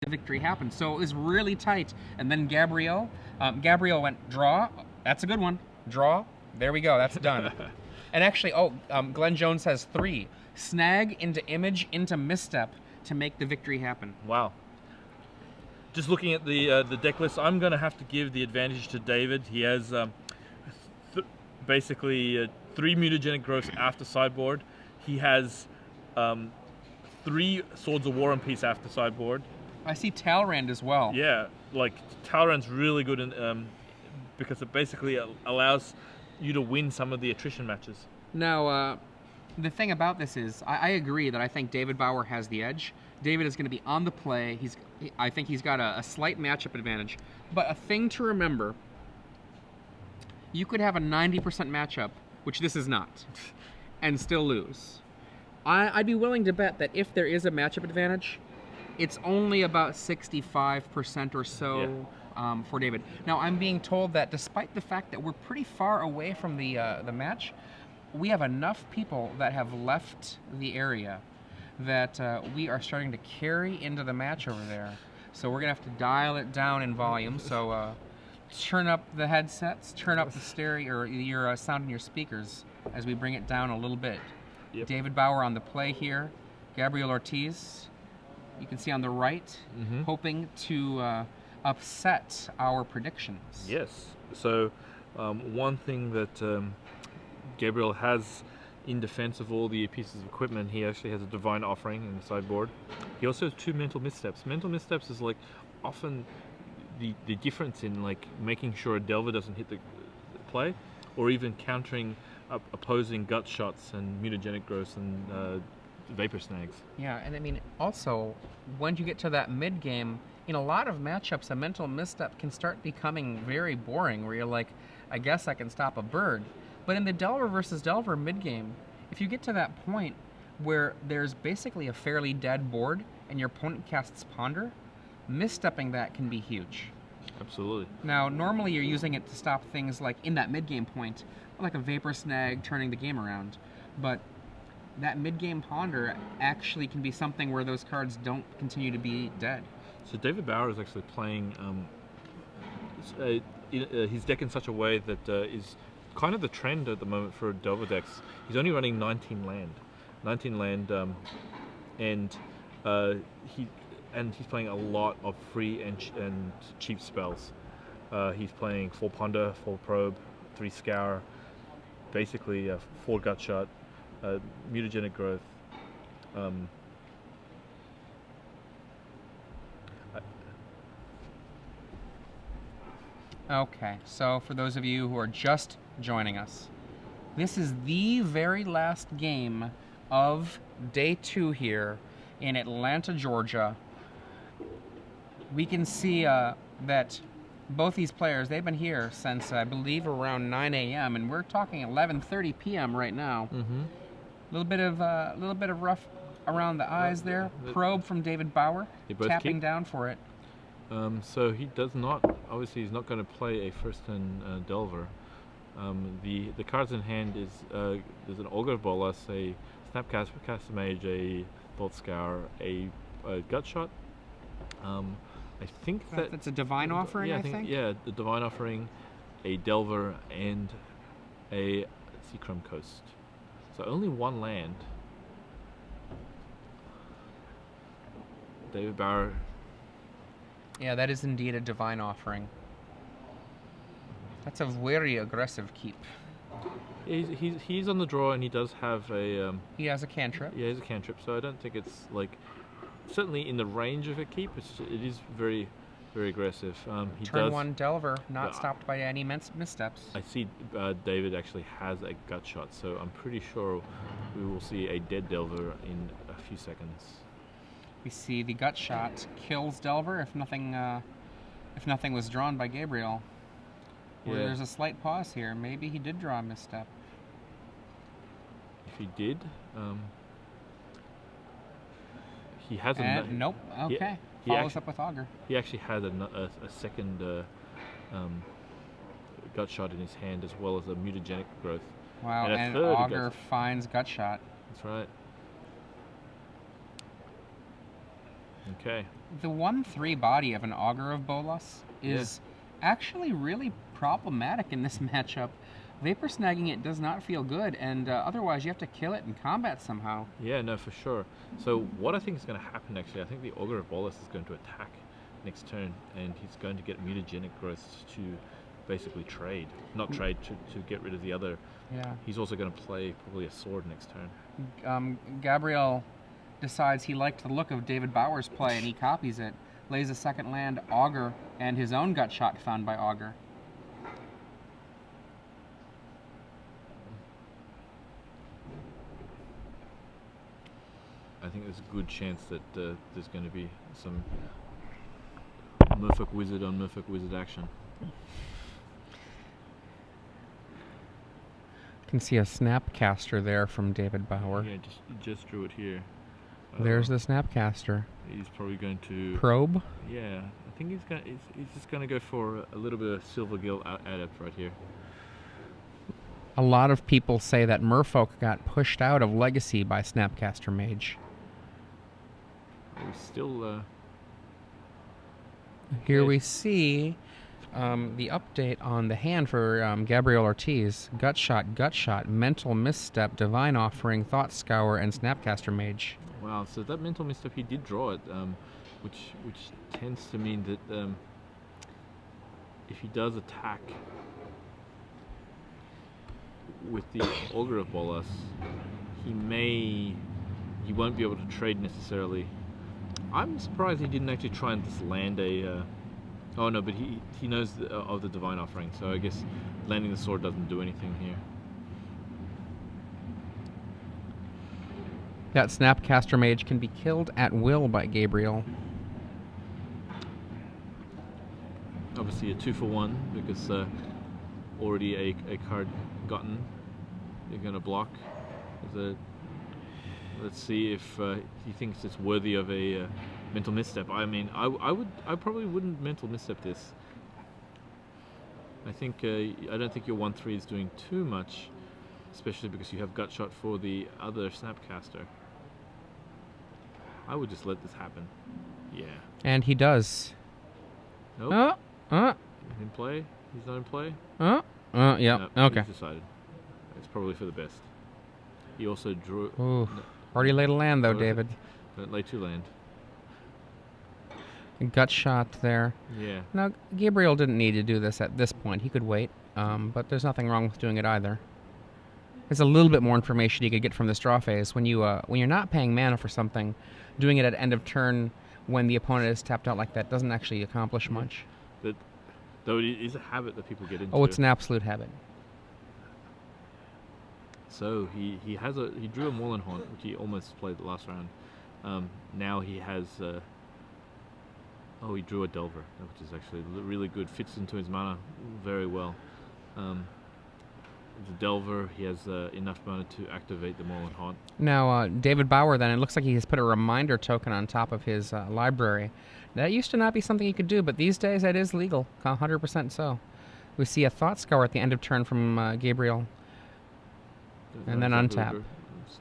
victory happen. So it was really tight. And then Gabriel went draw. That's a good one. Draw. There we go. That's done. And actually, Glenn Jones has 3. Snag into image into misstep to make the victory happen. Wow. Just looking at the deck list, I'm going to have to give the advantage to David. He has basically 3 mutagenic growths after sideboard. He has 3 Swords of War and Peace after sideboard. I see Talrand as well. Yeah, like Talrand's really good in, because it basically allows you to win some of the attrition matches. Now, the thing about this is, I agree that I think David Bauer has the edge. David is going to be on the play. I think he's got a slight matchup advantage. But a thing to remember, you could have a 90% matchup, which this is not, and still lose. I'd be willing to bet that if there is a matchup advantage, it's only about 65% or so for David. Now, I'm being told that despite the fact that we're pretty far away from the match, we have enough people that have left the area that we are starting to carry into the match over there. So we're going to have to dial it down in volume. So turn up the headsets, turn up the stereo, or your sound in your speakers as we bring it down a little bit. Yep. David Bauer on the play here. Gabriel Ortiz, you can see on the right, hoping to upset our predictions. Yes. So one thing that Gabriel has in defense of all the pieces of equipment, he actually has a Divine Offering in the sideboard. He also has 2 Mental Missteps. Mental Missteps is like often the difference in like making sure a Delver doesn't hit the play, or even countering opposing gut shots and mutagenic growths and vapor snags. Yeah, and I mean also when you get to that mid game, in a lot of matchups, a mental misstep can start becoming very boring, where you're like, I guess I can stop a bird. But in the Delver versus Delver mid game, if you get to that point where there's basically a fairly dead board and your opponent casts Ponder, misstepping that can be huge. Absolutely. Now, normally you're using it to stop things like in that mid-game point, like a Vapor Snag turning the game around. But that mid-game Ponder actually can be something where those cards don't continue to be dead. So David Bauer is actually playing his deck in such a way that is kind of the trend at the moment for Delver decks. He's only running 19 land, and he's playing a lot of free and cheap spells. He's playing 4 Ponder, 4 Probe, 3 Scour, basically 4 Gut Shot, Mutagenic Growth. Okay, so for those of you who are just joining us, this is the very last game of day 2 here in Atlanta, Georgia. We can see that both these players, they've been here since I believe around 9 a.m. and we're talking 11:30 p.m. right now. A little bit of rough around the eyes there. Probe from David Bauer, tapping down for it. So he does not, obviously he's not going to play a first turn Delver. The cards in hand is there's an Augur Bolas, a Snapcaster Mage, a Thought Scour, a Gut Shot. I think that's a Divine Offering, I think? Yeah, the Divine Offering, a Delver, and a Seachrome Coast. So only 1 land. David Bauer. Yeah, that is indeed a Divine Offering. That's a very aggressive keep. He's on the draw, and he does have a... he has a cantrip. Yeah, he has a cantrip, so I don't think it's like... Certainly in the range of a keep, it is very, very aggressive. Turn 1 Delver, not stopped by any missteps. I see David actually has a Gut Shot, so I'm pretty sure we will see a dead Delver in a few seconds. We see the Gut Shot kills Delver if nothing was drawn by Gabriel. Yeah. There's a slight pause here. Maybe he did draw a misstep. If he did, he hasn't. Nope. Okay. Follows up with Augur. He actually had a second Gut Shot in his hand, as well as a Mutagenic Growth. Wow, and Augur finds Gut Shot. That's right. Okay. The 1/3 body of an Augur of Bolas is actually really problematic in this matchup. Vapor snagging it does not feel good, and otherwise you have to kill it in combat somehow. Yeah, no, for sure. So what I think is going to happen, actually, I think the Augur of Bolas is going to attack next turn, and he's going to get mutagenic growths to basically trade. Not trade, to get rid of the other. Yeah. He's also going to play probably a sword next turn. Gabriel decides he liked the look of David Bauer's play, and he copies it. Lays a second land, Augur, and his own gut shot found by Augur. I think there's a good chance that there's going to be some Merfolk Wizard on Merfolk Wizard action. You can see a Snapcaster there from David Bauer. Yeah, just drew it here. There's the Snapcaster. He's probably going to Probe. Yeah, I think he's just going to go for a little bit of Silvergill Adept right here. A lot of people say that Merfolk got pushed out of Legacy by Snapcaster Mage. We still. Here we see the update on the hand for Gabriel Ortiz. Gut Shot, Mental Misstep, Divine Offering, Thought Scour, and Snapcaster Mage. Wow, so that Mental Misstep, he did draw it, which tends to mean that if he does attack with the Augur of Bolas, he won't be able to trade necessarily. I'm surprised he didn't actually try and just land a... oh no, but he knows of the Divine Offering, so I guess landing the sword doesn't do anything here. That Snapcaster Mage can be killed at will by Gabriel. Obviously a 2-for-1, because already a card gotten. You're going to block. Let's see if he thinks it's worthy of a Mental Misstep. I mean, I probably wouldn't Mental Misstep this. I don't think your 1/3 is doing too much, especially because you have Gut Shot for the other Snapcaster. I would just let this happen. Yeah. And he does. Nope. In play? He's not in play? Yeah. No, Okay. He's decided. It's probably for the best. He also drew... Ooh. Already laid a land, though, David. Don't lay 2 land. Gut Shot there. Yeah. Now, Gabriel didn't need to do this at this point. He could wait, but there's nothing wrong with doing it either. There's a little bit more information you could get from this draw phase. When you're not paying mana for something, doing it at end of turn when the opponent is tapped out like that doesn't actually accomplish much. Though it is a habit that people get into. Oh, it's an absolute habit. So he drew a Moreland Haunt, which he almost played the last round. Now he has he drew a Delver, which is actually really good. Fits into his mana very well. It's a Delver. He has enough mana to activate the Moreland Haunt. Now, David Bauer, then, it looks like he has put a reminder token on top of his library. That used to not be something he could do, but these days that is legal, 100% so. We see a Thought Scour at the end of turn from Gabriel. And then untap.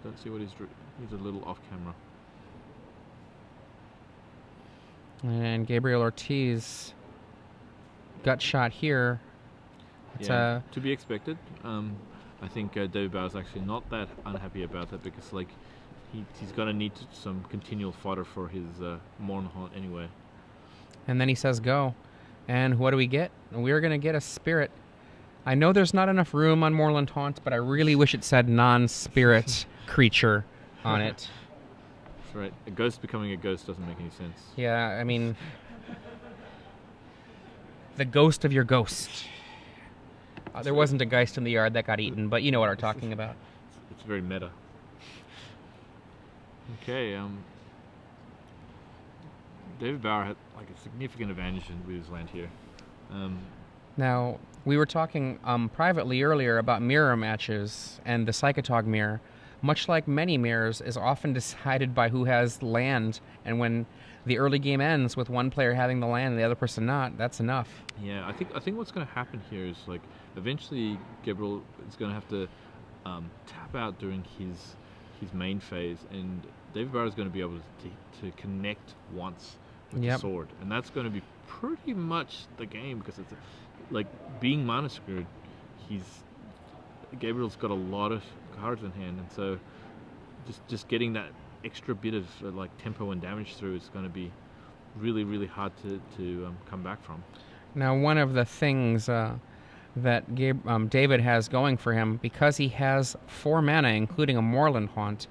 Let's see what he's drew. He's a little off camera. And Gabriel Ortiz, Gut Shot here. Yeah, to be expected. I think David Bauer's actually not that unhappy about that, because he's going to need some continual fodder for his Moreland Haunt anyway. And then he says go. And what do we get? We're going to get a Spirit. I know there's not enough room on Moreland Haunt, but I really wish it said non-spirit creature on it. That's right. A ghost becoming a ghost doesn't make any sense. Yeah, I mean, the ghost of your ghost. There wasn't a geist in the yard that got eaten, but you know what I'm talking about. It's very meta. Okay, David Bauer had like a significant advantage with his land here. Now, we were talking privately earlier about mirror matches, and the Psychotog mirror, much like many mirrors, is often decided by who has land, and when the early game ends with one player having the land and the other person not, that's enough. Yeah, I think what's going to happen here is, like, eventually Gabriel is going to have to tap out during his his main phase, and David Bauer is going to be able to connect once with Yep. the sword, and that's going to be pretty much the game, because it's like being mana screwed. Gabriel's got a lot of cards in hand, and so just getting that extra bit of like tempo and damage through is going to be really, really hard to come back from. Now, one of the things that David has going for him, because he has 4 mana, including a Moorland Haunt,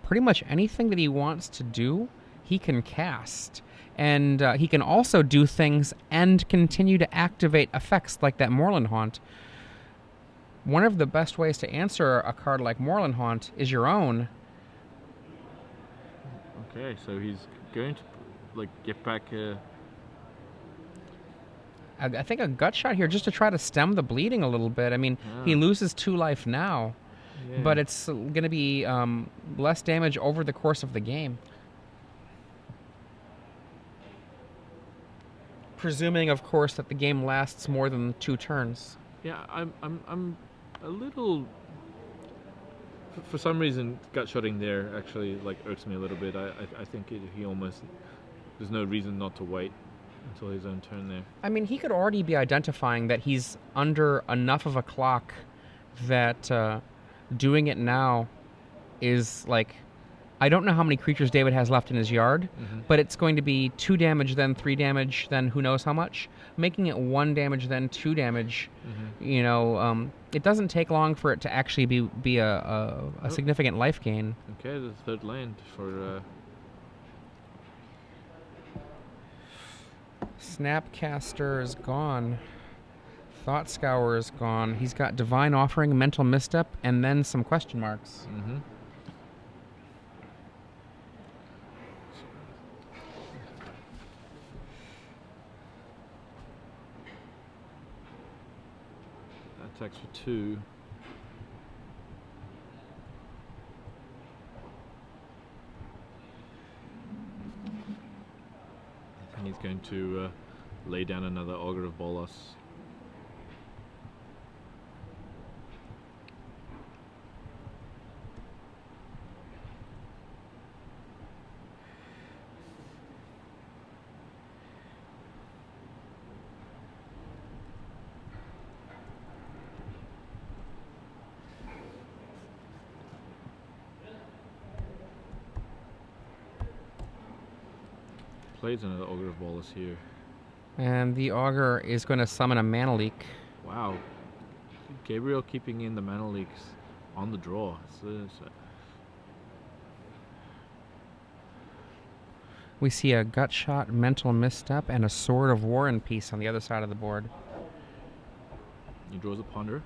pretty much anything that he wants to do, he can cast. And he can also do things and continue to activate effects like that Moorland Haunt. One of the best ways to answer a card like Moorland Haunt is your own. Okay, so he's going to like get back. I think a gut shot here just to try to stem the bleeding a little bit. I mean, he loses 2 life now, but it's going to be less damage over the course of the game. Presuming, of course, that the game lasts more than 2 turns. Yeah, I'm a little. For some reason, gut shotting there actually like irks me a little bit. I think he almost. There's no reason not to wait until his own turn there. I mean, he could already be identifying that he's under enough of a clock that doing it now is like, I don't know how many creatures David has left in his yard, but it's going to be 2 damage, then 3 damage, then who knows how much. Making it 1 damage, then 2 damage, you know, it doesn't take long for it to actually be a significant life gain. Okay, the 3rd land for... Snapcaster is gone. Thought Scour is gone. He's got Divine Offering, Mental Misstep, and then some question marks. Attacks for 2. And he's going to lay down another Augur of Bolas. Plays another Augur of Bolas here. And the Augur is going to summon a Mana Leak. Wow. Gabriel keeping in the Mana Leaks on the draw. We see a Gut Shot, Mental Misstep, and a Sword of War and Peace on the other side of the board. He draws a Ponder.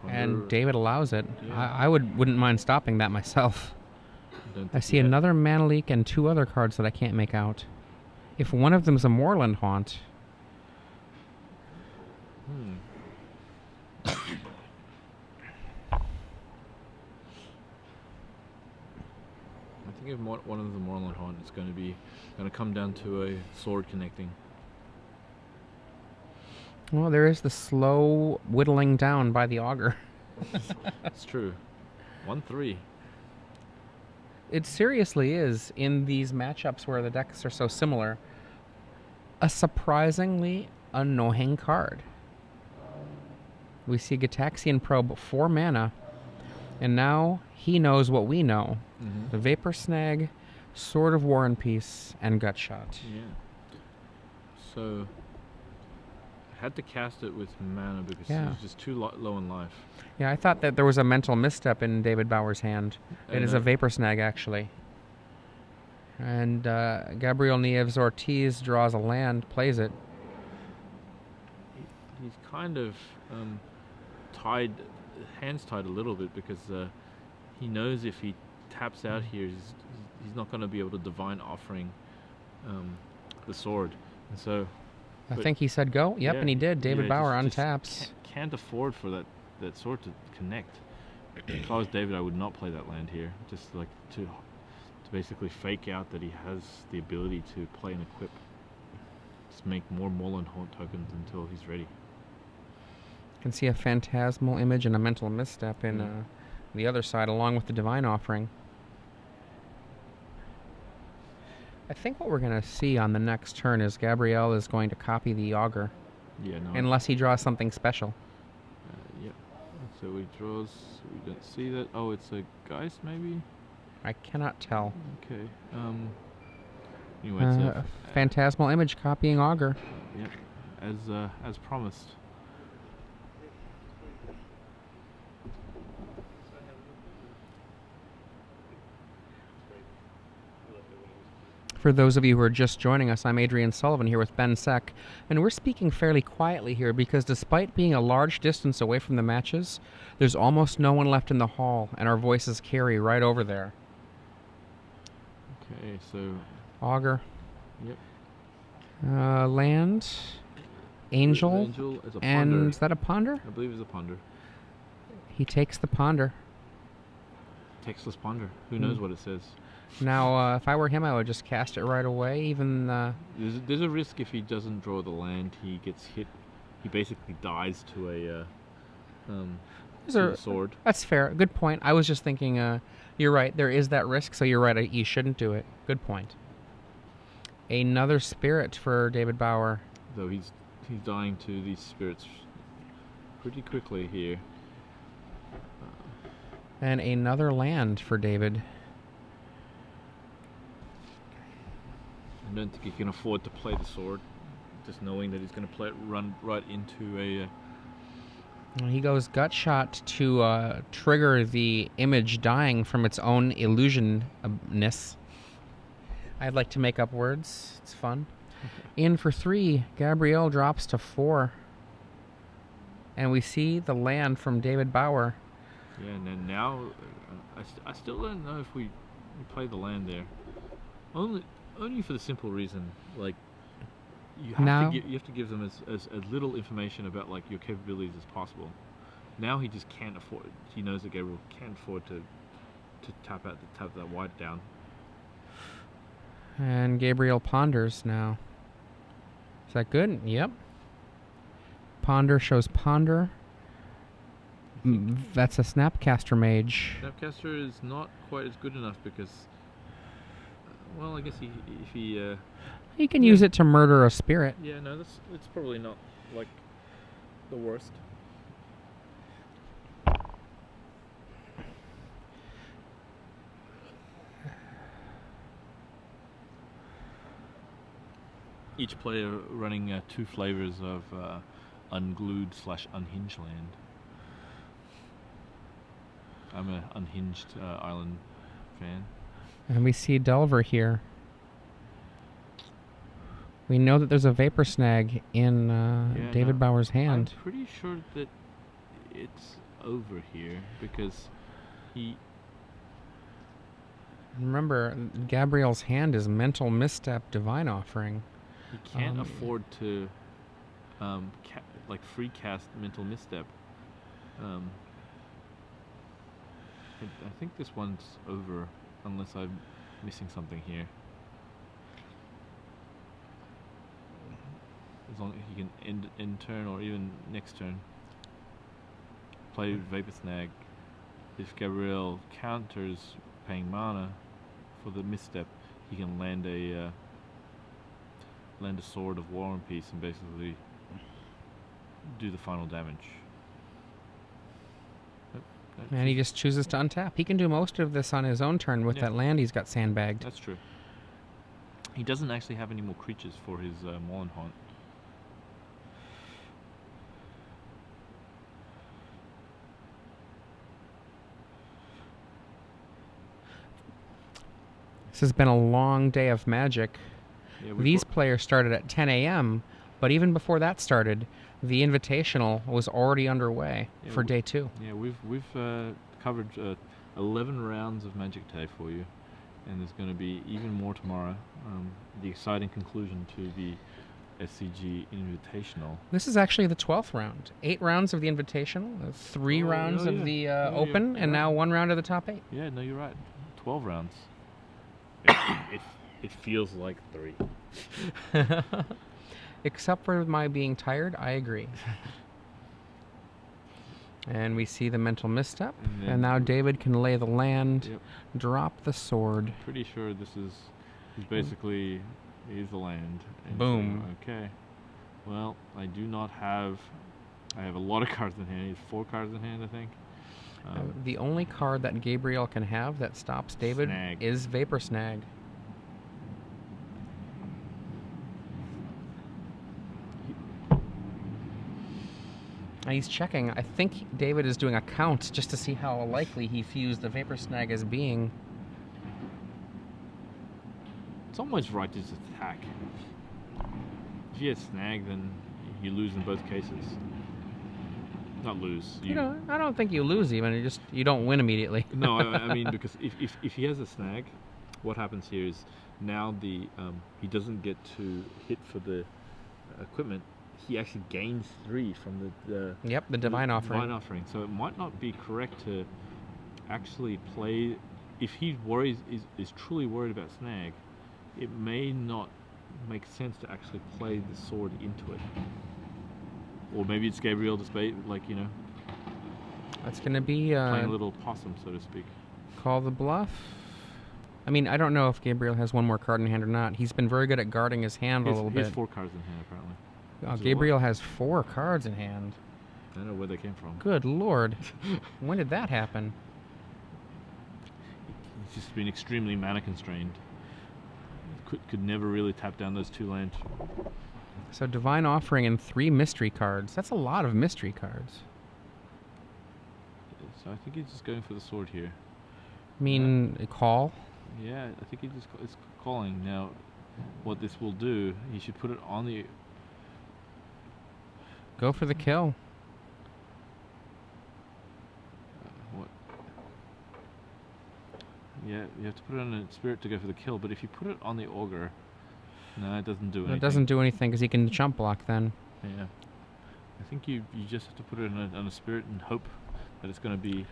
And David allows it. Yeah. I wouldn't mind stopping that myself. I see another Mana Leak and 2 other cards that I can't make out. If one of them is a Moorland Haunt. I think if one of the Moorland Haunt is going to come down to a sword connecting. Well, there is the slow whittling down by the Augur. It's true. 1-3. It seriously is, in these matchups where the decks are so similar, a surprisingly annoying card. We see Gitaxian Probe, 4 mana, and now he knows what we know. The Vapor Snag, Sword of War and Peace, and Gut Shot. Yeah. So, I had to cast it with mana because it was just too low in life. Yeah, I thought that there was a Mental Misstep in David Bauer's hand. It is a Vapor Snag, actually. And Gabriel Nieves Ortiz draws a land, plays it. He's kind of hands tied a little bit, because he knows if he taps out here, he's not going to be able to Divine Offering the sword. And so... I think he said go. Yep, and he did. David Bauer untaps. Can't afford for that sword to connect. If I was David, I would not play that land here. Just like to basically fake out that he has the ability to play and equip. Just make more Moorland Haunt tokens until he's ready. You can see a Phantasmal Image and a Mental Misstep in the other side, along with the Divine Offering. I think what we're going to see on the next turn is Gabriel is going to copy the Augur. Yeah, no. Unless he draws something special. Yep. So he draws. We don't see that. Oh, it's a Geist, maybe. I cannot tell. Okay. Anyway, it's a Phantasmal Image copying Augur. Yep. As promised. For those of you who are just joining us, I'm Adrian Sullivan here with Ben Seck, and we're speaking fairly quietly here because despite being a large distance away from the matches, there's almost no one left in the hall, and our voices carry right over there. Okay, so... Augur. Yep. Land. Angel. Angel is a ponder. And is that a ponder? I believe it's a ponder. He takes the ponder. Textless ponder. Who knows what it says? Now, if I were him, I would just cast it right away, even... There's a risk if he doesn't draw the land, he gets hit. He basically dies to a sword. That's fair. Good point. I was just thinking, you're right, there is that risk, so you're right, you shouldn't do it. Good point. Another spirit for David Bauer. Though he's dying to these spirits pretty quickly here. And another land for David. I don't think he can afford to play the sword, just knowing that he's going to run right into a... He goes gut shot to trigger the image dying from its own illusionness. I'd like to make up words. It's fun. In for 3, Gabriel drops to 4. And we see the land from David Bauer. Yeah, and then now, I still don't know if we play the land there. Only for the simple reason, like, you have to give them as little information about like your capabilities as possible. Now he just can't afford. He knows that Gabriel can't afford to tap that white down. And Gabriel ponders now. Is that good? Yep. Ponder shows ponder. That's a Snapcaster Mage. Snapcaster is not quite as good enough because, well, I guess if he you can use it to murder a spirit. Yeah, no, it's probably not like the worst. Each player running 2 flavors of unglued/unhinged land. I'm an unhinged island fan. And we see Delver here. We know that there's a Vapor Snag in David Bauer's hand. I'm pretty sure that it's over here because he... Remember, Gabriel's hand is Mental Misstep, Divine Offering. He can't afford to free cast Mental Misstep. I think this one's over unless I'm missing something here. As long as he can end turn or even next turn play Vapor Snag. If Gabriel counters paying mana for the misstep, he can land a Sword of War and Peace and basically do the final damage. And he just chooses to untap. He can do most of this on his own turn with that land he's got sandbagged. That's true. He doesn't actually have any more creatures for his Maulin Haunt. This has been a long day of Magic. Yeah, these players started at 10 a.m., but even before that started, the Invitational was already underway for day 2. Yeah, we've covered 11 rounds of Magic today for you, and there's going to be even more tomorrow. The exciting conclusion to the SCG Invitational. This is actually the 12th round. 8 rounds of the Invitational, 3 rounds of the Open, and now 1 round of the top 8. Yeah, no, you're right. 12 rounds. It feels like 3. Except for my being tired, I agree. And we see the mental misstep. And And now David can lay the land, Yep. drop the sword. Pretty sure this is. He's basically. He's the land. And Boom. so, okay. Well, I do not have. I have a lot of cards in hand. He has 4 cards in hand, I think. The only card that Gabriel can have that stops David Snag. is Vapor Snag. And he's checking. I think David is doing a count just to see how likely he views the Vapor Snag as being. It's almost right to just attack. If you get snag, then you lose in both cases. Not lose. You know, I don't think you lose even. You don't win immediately. No, I mean, because if he has a snag, what happens here is now he doesn't get to hit for the equipment. He actually gains 3 from the Divine Offering. Divine Offering. So it might not be correct to actually play. If he is truly worried about snag, it may not make sense to actually play the sword into it. Or maybe it's Gabriel just That's going to be playing a little possum, so to speak. Call the bluff. I mean, I don't know if Gabriel has one more card in hand or not. He's been very good at guarding his hand a little bit. He has 4 cards in hand, apparently. Gabriel has 4 cards in hand. I don't know where they came from. Good lord. When did that happen? He's just been extremely mana constrained. Could never really tap down those 2 lands. So Divine Offering and 3 mystery cards. That's a lot of mystery cards. So I think he's just going for the sword here. I mean, a call? Yeah, I think it's calling. Now, what this will do, he should put it on the... Go for the kill. What? Yeah, you have to put it on a spirit to go for the kill, but if you put it on the auger, no, it doesn't do anything. It doesn't do anything because he can chump block then. Yeah. I think you just have to put it on a spirit and hope that it's going to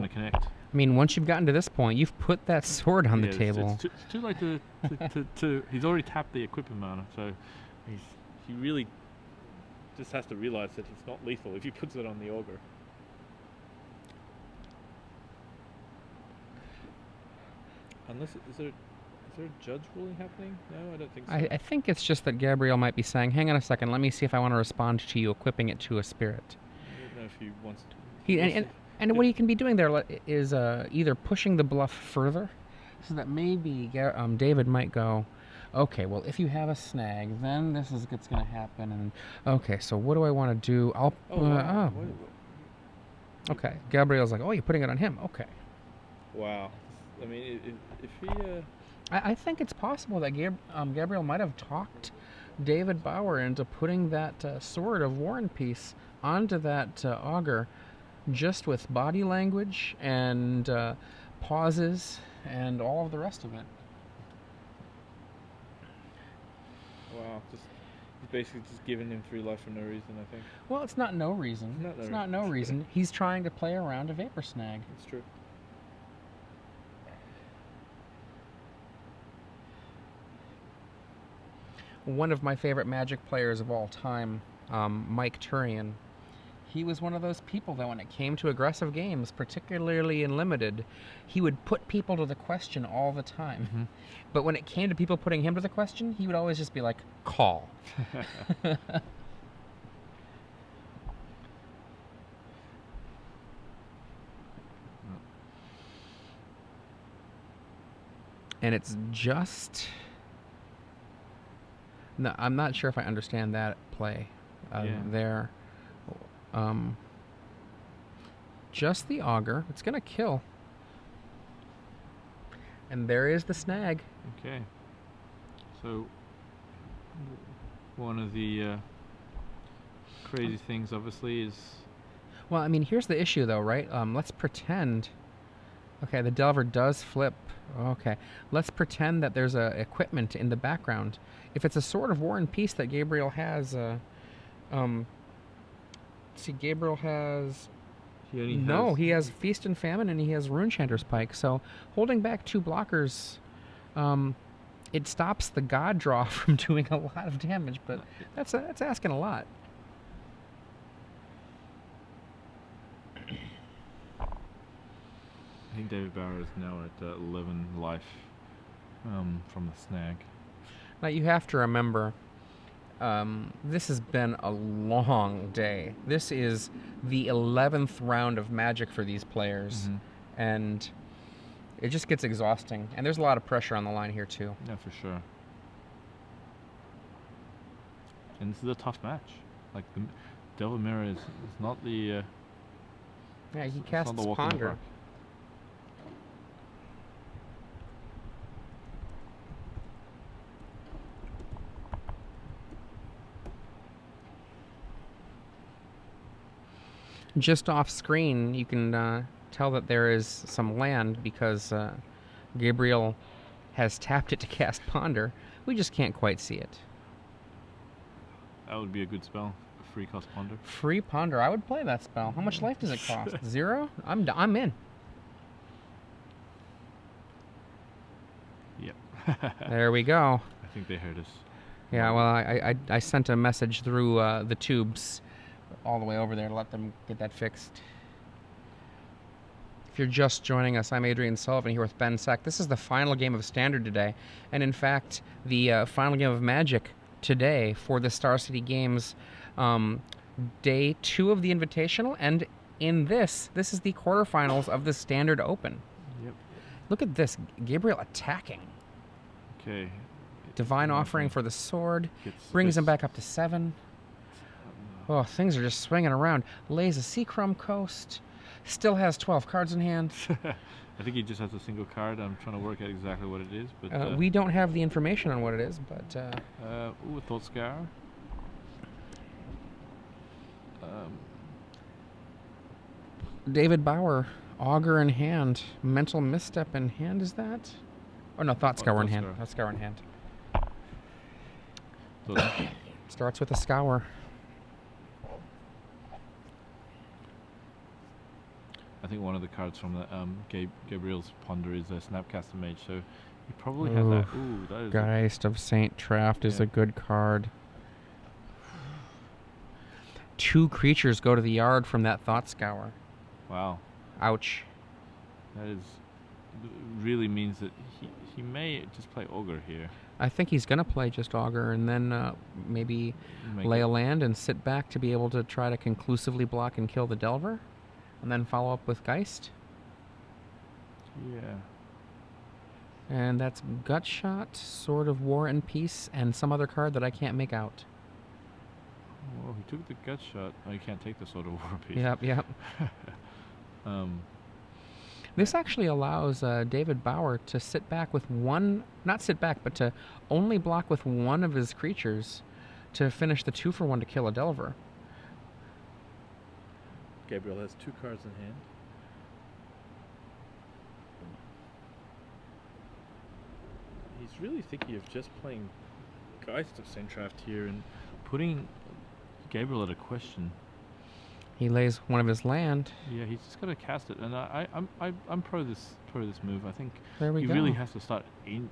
connect. I mean, once you've gotten to this point, you've put that sword on the table. It's too late to he's already tapped the equipment mana, so he really just has to realize that it's not lethal if he puts it on the auger. Unless is there a judge ruling happening? No, I don't think so. I think it's just that Gabriel might be saying, hang on a second, let me see if I want to respond to you equipping it to a spirit. I don't know if he wants to. And what he can be doing there is either pushing the bluff further, so that maybe David might go, okay, well, if you have a snag, then this is what's going to happen. And okay, so what do I want to do? Okay, Gabriel's like, oh, you're putting it on him. Okay. Wow. I mean, if he... I think it's possible that Gabriel might have talked David Bauer into putting that Sword of War and Peace onto that auger just with body language and pauses and all of the rest of it. Wow, he's basically just giving him 3 life for no reason, I think. Well, it's not no reason. It's not no reason. He's trying to play around a Vapor Snag. It's true. One of my favorite Magic players of all time, Mike Turian, he was one of those people that when it came to aggressive games, particularly in Limited, he would put people to the question all the time. Mm-hmm. But when it came to people putting him to the question, he would always just be like, call. And it's just... No, I'm not sure if I understand that play there. Just the auger. It's going to kill. And there is the snag. Okay. So, one of the crazy things, obviously, is... Well, I mean, here's the issue, though, right? Let's pretend... Okay, the Delver does flip. Okay. Let's pretend that there's equipment in the background. If it's a Sword of War and Peace that Gabriel has... see, Gabriel has... he has Feast and Famine, and he has Runechanter's Pike. So, holding back 2 blockers, it stops the God draw from doing a lot of damage, but that's asking a lot. I think David Bauer is now at 11 life from the snag. Now you have to remember, this has been a long day. This is the 11th round of Magic for these players, and it just gets exhausting. And there's a lot of pressure on the line here too. Yeah, for sure. And this is a tough match. Like the Devil Mirror is not the. Yeah, he casts Ponder. Just off screen, you can tell that there is some land because Gabriel has tapped it to cast Ponder. We just can't quite see it. That would be a good spell. A free cost Ponder. Free Ponder. I would play that spell. How much life does it cost? 0? I'm in. Yep. There we go. I think they heard us. Yeah, well, I sent a message through the tubes all the way over there to let them get that fixed. If you're just joining us, I'm Adrian Sullivan here with Ben Sack. This is the final game of Standard today, and in fact, the final game of Magic today for the Star City Games day 2 of the Invitational, and in this is the quarterfinals of the Standard Open. Yep. Look at this, Gabriel attacking. Okay. Divine Offering for the sword, brings him back up to 7. Oh, things are just swinging around. Lays a Seacrum Coast, still has 12 cards in hand. I think he just has a single card. I'm trying to work out exactly what it is, but we don't have the information on what it is, but ooh, a Thought Scour. David Bauer, Augur in hand, Mental Misstep in hand. Is that? Oh no, Thought Scour in hand. Thought Scour in hand. Starts with a Scour. I think one of the cards from the Gabriel's Ponder is a Snapcaster Mage, so he probably has that. Ooh, that is Geist of Saint Traft is a good card. 2 creatures go to the yard from that Thought Scour. Wow. Ouch. That is really means that he may just play Augur here. I think he's going to play just Augur and then maybe lay a land and sit back to be able to try to conclusively block and kill the Delver. And then follow up with Geist. Yeah. And that's Gutshot, Sword of War and Peace, and some other card that I can't make out. Well, he took the Gutshot. Oh, you can't take the Sword of War and Peace. Yep. This actually allows David Bauer to sit back with one, not sit back, but to only block with one of his creatures to finish the 2-for-1 to kill a Delver. Gabriel has 2 cards in hand. He's really thinking of just playing Geist of Saint Traft here and putting Gabriel at a question. He lays one of his land. Yeah, he's just got to cast it, and I'm pro this move. I think he really has to start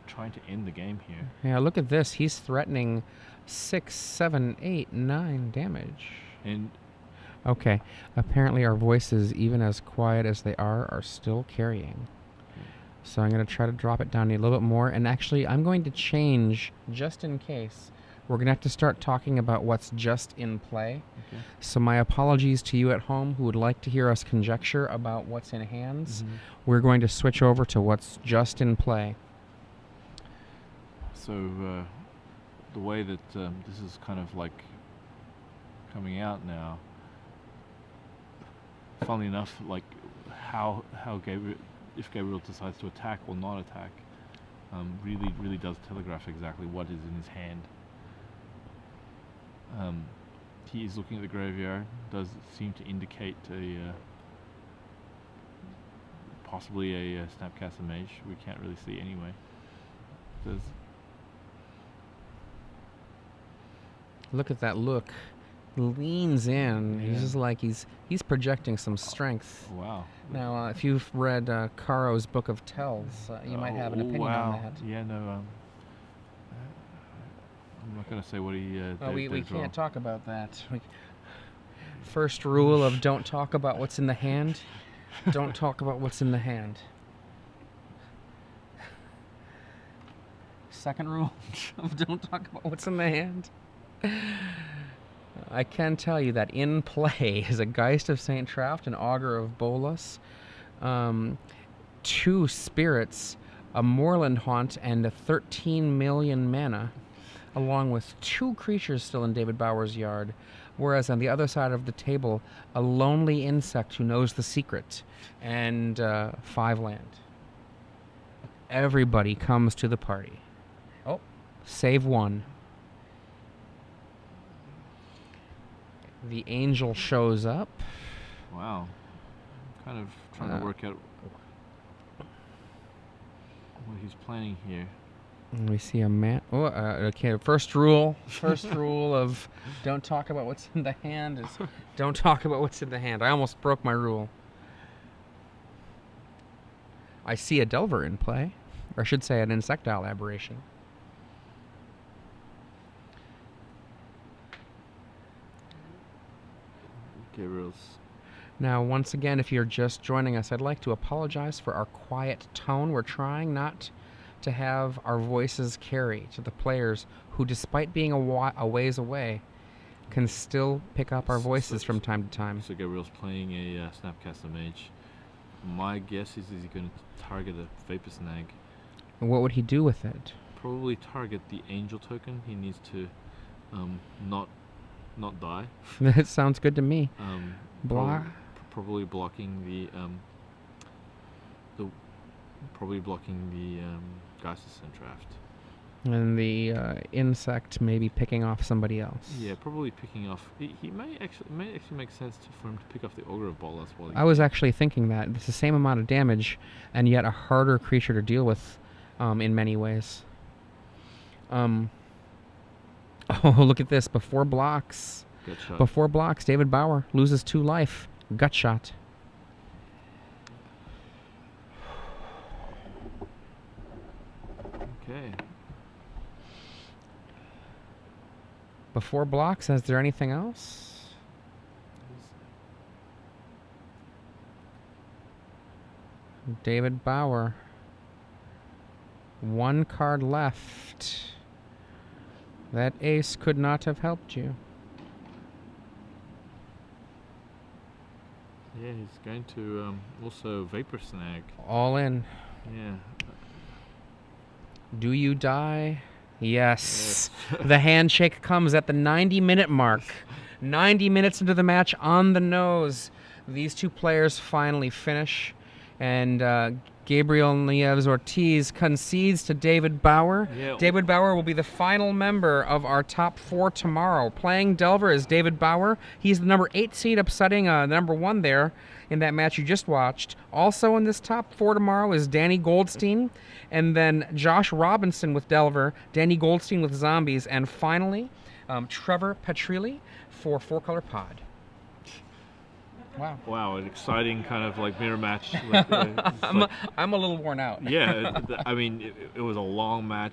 trying to end the game here. Yeah, look at this. He's threatening 6, 7, 8, 9 damage. And okay, apparently our voices, even as quiet as they are still carrying. So I'm going to try to drop it down a little bit more. And actually, I'm going to change, just in case. We're going to have to start talking about what's just in play. Okay. So my apologies to you at home who would like to hear us conjecture about what's in hands. We're going to switch over to what's just in play. So the way that this is kind of like coming out now, funnily enough, like how Gabriel, if Gabriel decides to attack or not attack, really does telegraph exactly what is in his hand. He is looking at the graveyard. Does seem to indicate possibly a Snapcaster Mage. We can't really see anyway. Look at that look. Leans in. Yeah. He's just like he's projecting some strength. Wow. Now, if you've read Caro's Book of Tells, you might have an opinion on that. Yeah, no. I'm not going to say what he. We can't talk about that. First rule of don't talk about what's in the hand. Don't talk about what's in the hand. Second rule of don't talk about what's in the hand. I can tell you that in play is a Geist of St. Traft, an Augur of Bolas, 2 spirits, a Moorland Haunt, and a 13 million mana, along with 2 creatures still in David Bauer's yard. Whereas on the other side of the table, a lonely insect who knows the secret, and 5 land. Everybody comes to the party. Oh, save 1. The angel shows up. Wow. I'm kind of trying to work out what he's planning here. We see a man. Oh, okay. First rule of don't talk about what's in the hand is don't talk about what's in the hand. I almost broke my rule. I see a Delver in play, or I should say an Insectile Aberration. Gabriel's. Now, once again, if you're just joining us, I'd like to apologize for our quiet tone. We're trying not to have our voices carry to the players who, despite being a ways away, can still pick up our voices from time to time. So Gabriel's playing a Snapcaster Mage. My guess is he going to target a Vapor Snag. What would he do with it? Probably target the Angel token. He needs to not die. That sounds good to me. Probably blocking the Geist of St. Traft. And the insect maybe picking off somebody else. Yeah, probably picking off. He may actually make sense for him to pick off the Ogre of Bolas. I was actually thinking that it's the same amount of damage, and yet a harder creature to deal with, in many ways. Oh, look at this! Before blocks, David Bauer loses 2 life. Gut shot. Okay. Before blocks, is there anything else? David Bauer. 1 card left. That ace could not have helped you. Yeah, he's going to also Vapor Snag. All in. Yeah. Do you die? Yes. The handshake comes at the 90-minute mark. 90 minutes into the match, on the nose. These 2 players finally finish. And Gabriel Nieves Ortiz concedes to David Bauer. Yeah. David Bauer will be the final member of our top 4 tomorrow. Playing Delver is David Bauer. He's the number 8 seed, upsetting number 1 there in that match you just watched. Also in this top 4 tomorrow is Danny Goldstein, and then Josh Robinson with Delver, Danny Goldstein with Zombies, and finally Trevor Petrilli for 4-Color Pod. Wow. Wow, an exciting kind of like mirror match. I'm a little worn out. Yeah, I mean, it was a long match.